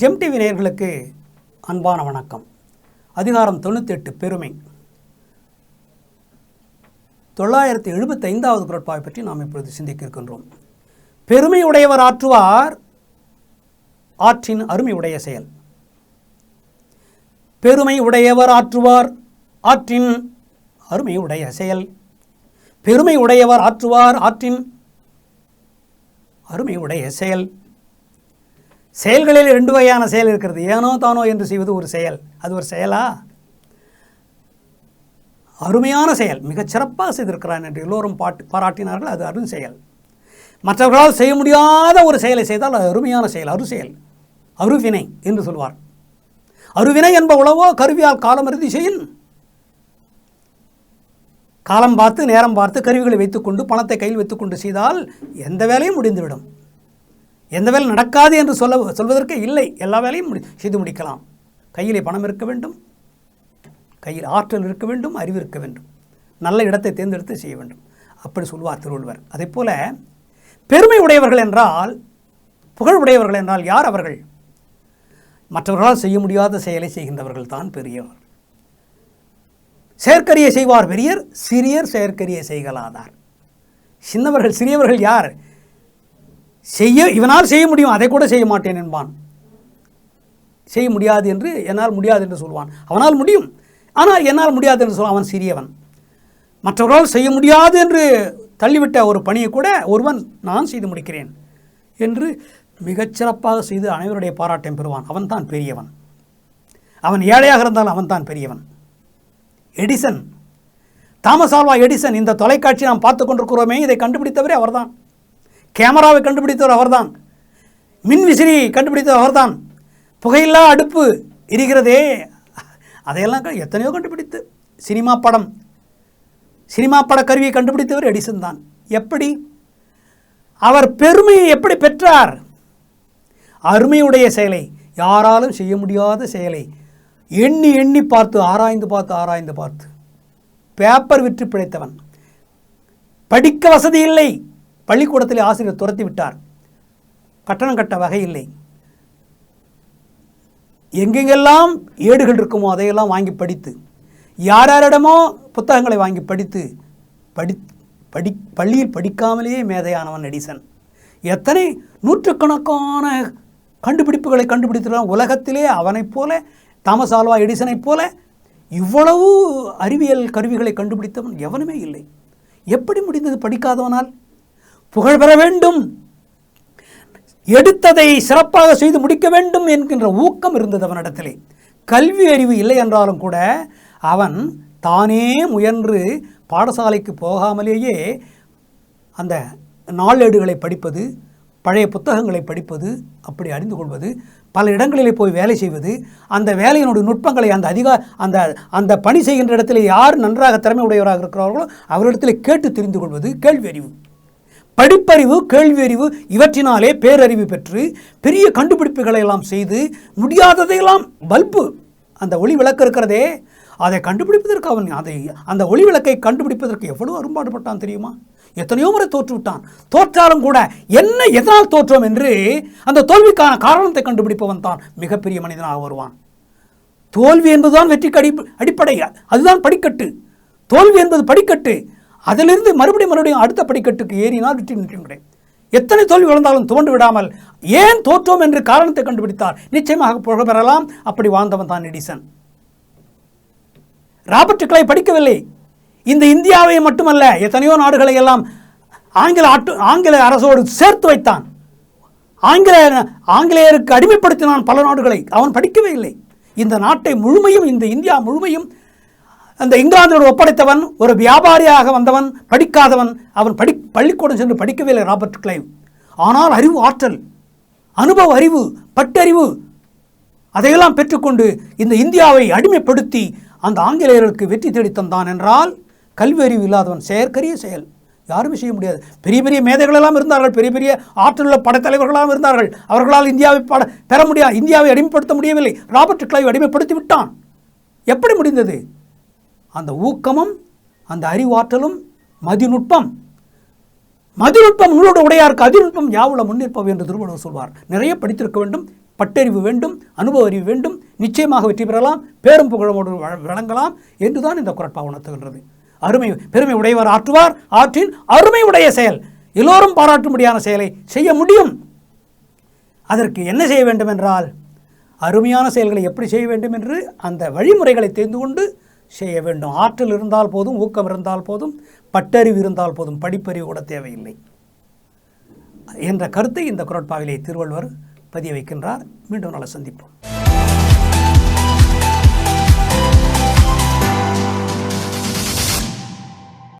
GeM TV நேயர்களுக்கு அன்பான வணக்கம். அதிகாரம் 98 பெருமை. 975வது குறட்பாவை பற்றி நாம் இப்பொழுது சிந்திக்க இருக்கின்றோம். பெருமை உடையவர் ஆற்றுவார் ஆற்றின் அருமை உடைய செயல். பெருமை உடையவர் ஆற்றுவார் ஆற்றின் அருமை உடைய செயல். பெருமை உடையவர் ஆற்றுவார் ஆற்றின் அருமை உடைய செயல். செயல்களில் 2 வகையான செயல் இருக்கிறது. ஏனோ தானோ என்று செய்வது ஒரு செயல். அது ஒரு செயலா? அருமையான செயல், மிகச் சிறப்பாக செய்திருக்கிறான் என்று எல்லோரும் பாராட்டினார்கள். அது அருண் செயல். மற்றவர்களால் செய்ய முடியாத ஒரு செயலை செய்தால் அது அருமையான செயல், அரு செயல், அருவினை என்று சொல்வார். அருவினை என்ப உளவோ கருவியால் காலம் அறுதி செய்யும். காலம் பார்த்து நேரம் பார்த்து கருவிகளை வைத்துக்கொண்டு பணத்தை கையில் வைத்துக்கொண்டு செய்தால் எந்த வேலையும் முடிந்துவிடும். எந்த வேலை நடக்காது என்று சொல்வதற்கு இல்லை. எல்லா வேலையும் செய்து முடிக்கலாம். கையிலே பணம் இருக்க வேண்டும், கையில் ஆற்றல் இருக்க வேண்டும், அறிவு இருக்க வேண்டும், நல்ல இடத்தை தேர்ந்தெடுத்து செய்ய வேண்டும். அப்படி சொல்வார் திருவள்ளுவர். அதே போல பெருமை உடையவர்கள் என்றால், புகழ் உடையவர்கள் என்றால் யார் அவர்கள்? மற்றவர்களால் செய்ய முடியாத செயலை செய்கின்றவர்கள் தான் பெரியவர். செயற்கரிய செய்வார் பெரியர், சிறியர் செயற்கரிய செய்கலாதார். சின்னவர்கள் சிறியவர்கள் யார்? இவனால் செய்ய முடியும், அதை கூட செய்ய மாட்டேன் என்பான். செய்ய முடியாது என்று, என்னால் முடியாது என்று சொல்வான். அவனால் முடியும், ஆனால் என்னால் முடியாது என்று சொல்வான். அவன் சிறியவன். மற்றவர்களால் செய்ய முடியாது என்று தள்ளிவிட்ட ஒரு பணியை கூட ஒருவன் நான் செய்து முடிக்கிறேன் என்று மிகச்சிறப்பாக செய்து அனைவருடைய பாராட்டையும் பெறுவான். அவன் தான் பெரியவன். அவன் ஏழையாக இருந்தால் அவன் தான் பெரியவன். எடிசன், தாமஸ் ஆல்வா எடிசன், இந்த தொலைக்காட்சி நாம் பார்த்து கொண்டிருக்கிறோமே, இதை கண்டுபிடித்தவரே அவர்தான். கேமராவை கண்டுபிடித்தவர் அவர்தான். மின்விசிறியை கண்டுபிடித்தவர் அவர்தான். புகையில்லா அடுப்பு இருக்கிறதே, அதையெல்லாம் எத்தனையோ கண்டுபிடித்து, சினிமா பட கருவியை கண்டுபிடித்தவர் எடிசன் தான். எப்படி அவர் பெருமையை எப்படி பெற்றார்? அருமையுடைய செயலை, யாராலும் செய்ய முடியாத செயலை எண்ணி எண்ணி பார்த்து ஆராய்ந்து பார்த்து பேப்பர் விற்று பிழைத்தவன். படிக்க வசதி இல்லை, பள்ளிக்கூடத்தில் ஆசிரியர் துரத்தி விட்டார், கட்டணம் கட்ட வகை இல்லை. எங்கெங்கெல்லாம் ஏடுகள் இருக்குமோ அதையெல்லாம் வாங்கி படித்து, யாரிடமோ புத்தகங்களை வாங்கி படித்து பள்ளியில் படிக்காமலேயே மேதையானவன் எடிசன். எத்தனை நூற்றுக்கணக்கான கண்டுபிடிப்புகளை கண்டுபிடித்துள்ளான். உலகத்திலே அவனைப் போல, தாமஸ் ஆல்வா எடிசனைப் போல இவ்வளவு அறிவியல் கருவிகளை கண்டுபிடித்தவன் எவனுமே இல்லை. எப்படி முடிந்தது படிக்காதவனால்? புகழ் பெற வேண்டும், எடுத்ததை சிறப்பாக செய்து முடிக்க வேண்டும் என்கின்ற ஊக்கம் இருந்தது அவனிடத்திலே. கல்வி அறிவு இல்லை என்றாலும் கூட அவன் தானே முயன்று பாடசாலைக்கு போகாமலேயே அந்த நாளேடுகளை படிப்பது, பழைய புத்தகங்களை படிப்பது, அப்படி அறிந்து கொள்வது, பல இடங்களிலே போய் வேலை செய்வது, அந்த வேலையினுடைய நுட்பங்களை அந்த பணி செய்கின்ற இடத்துல யார் நன்றாக திறமை உடையவராக இருக்கிறார்களோ அவரிடத்தில் கேட்டு தெரிந்து கொள்வது கேள்வி அறிவு. படிப்பறிவு, கேள்வி அறிவு, இவற்றினாலே பேரறிவு பெற்று பெரிய கண்டுபிடிப்புகளை எல்லாம் செய்து, முடியாததையெல்லாம் பல்பு, அந்த ஒளி விளக்கு இருக்கிறதே, அதை கண்டுபிடிப்பதற்கு அவன் அந்த ஒளி விளக்கை கண்டுபிடிப்பதற்கு எவ்வளவு அரும்பாடுபட்டான் தெரியுமா? எத்தனையோ முறை தோற்றுவிட்டான். தோற்றாலும் கூட எதனால் தோற்றோம் என்று அந்த தோல்விக்கான காரணத்தை கண்டுபிடிப்பவன் தான் மிகப்பெரிய மனிதனாக வருவான். தோல்வி என்பதுதான் வெற்றிக்கு அடிப்படை, அதுதான் படிக்கட்டு. தோல்வி என்பது படிக்கட்டு. அதிலிருந்து மறுபடியும் அடுத்த படிக்கட்டுக்கு ஏறினால் வெற்றி நிற்கின்றேன். எத்தனை தோல்வி விழுந்தாலும் துவண்டு விடாமல் ஏன் தோற்றோம் என்று காரணத்தை கண்டுபிடித்தார், நிச்சயமாக புகழ் பெறலாம். அப்படி வாழ்ந்தவன் தான் எடிசன். ராபர்ட் கிளை படிக்கவில்லை. இந்த இந்தியாவை மட்டுமல்ல, எத்தனையோ நாடுகளை எல்லாம் ஆங்கில அரசோடு சேர்த்து வைத்தான். ஆங்கிலேயருக்கு அடிமைப்படுத்தினான் பல நாடுகளை. அவன் படிக்கவே இல்லை. இந்த நாட்டை முழுமையும், இந்த இந்தியா முழுமையும் அந்த இங்கிலாந்தோடு ஒப்படைத்தவன். ஒரு வியாபாரியாக வந்தவன், படிக்காதவன். அவன் பள்ளிக்கூடம் சென்று படிக்கவே இல்லை ராபர்ட் கிளைவ். ஆனால் அறிவு, ஆற்றல், அனுபவ அறிவு, பட்டறிவு அதையெல்லாம் பெற்றுக்கொண்டு இந்த இந்தியாவை அடிமைப்படுத்தி அந்த ஆங்கிலேயர்களுக்கு வெற்றி தேடி தந்தான் என்றால், கல்வி அறிவு இல்லாதவன் செயற்கரிய செயல் யாருமே செய்ய முடியாது. பெரிய பெரிய மேதைகளெல்லாம் இருந்தார்கள், பெரிய பெரிய ஆற்றலுள்ள படைத்தலைவர்களாகவும் இருந்தார்கள். அவர்களால் இந்தியாவை பெற முடியாது, இந்தியாவை அடிமைப்படுத்த முடியவில்லை. ராபர்ட் கிளைவ் அடிமைப்படுத்தி விட்டான். எப்படி முடிந்தது? அந்த ஊக்கமும், அந்த அறிவாற்றலும், மதிநுட்பம் நூலோடு உடையாருக்கு அதிநுட்பம் யாவுல முன்னிற்பவை என்று திருவள்ளுவர் சொல்வார். நிறைய படித்திருக்க வேண்டும், பட்டறிவு வேண்டும், அனுபவ அறிவு வேண்டும், நிச்சயமாக வெற்றி பெறலாம், பேரும் புகழமோடு விளங்கலாம் என்றுதான் இந்த குறட்பா உணர்த்துகின்றது. பெருமை உடையவர் ஆற்றுவார், ஆற்றின் அருமை உடைய செயல், எல்லோரும் பாராட்டும்படியான செயலை செய்ய முடியும். அதற்கு என்ன செய்ய வேண்டும் என்றால், அருமையான செயல்களை எப்படி செய்ய வேண்டும் என்று அந்த வழிமுறைகளை தெரிந்து கொண்டு செய்ய வேண்டும். ஆற்றல் இருந்தால் போதும், ஊக்கம் இருந்தால் போதும், பட்டறிவு இருந்தால் போதும், படிப்பறிவு கூட தேவையில்லை என்ற கருத்தை இந்த குறட்பாவிலே திருவள்ளுவர் பதிய வைக்கின்றார். மீண்டும் நாளை சந்திப்போம்.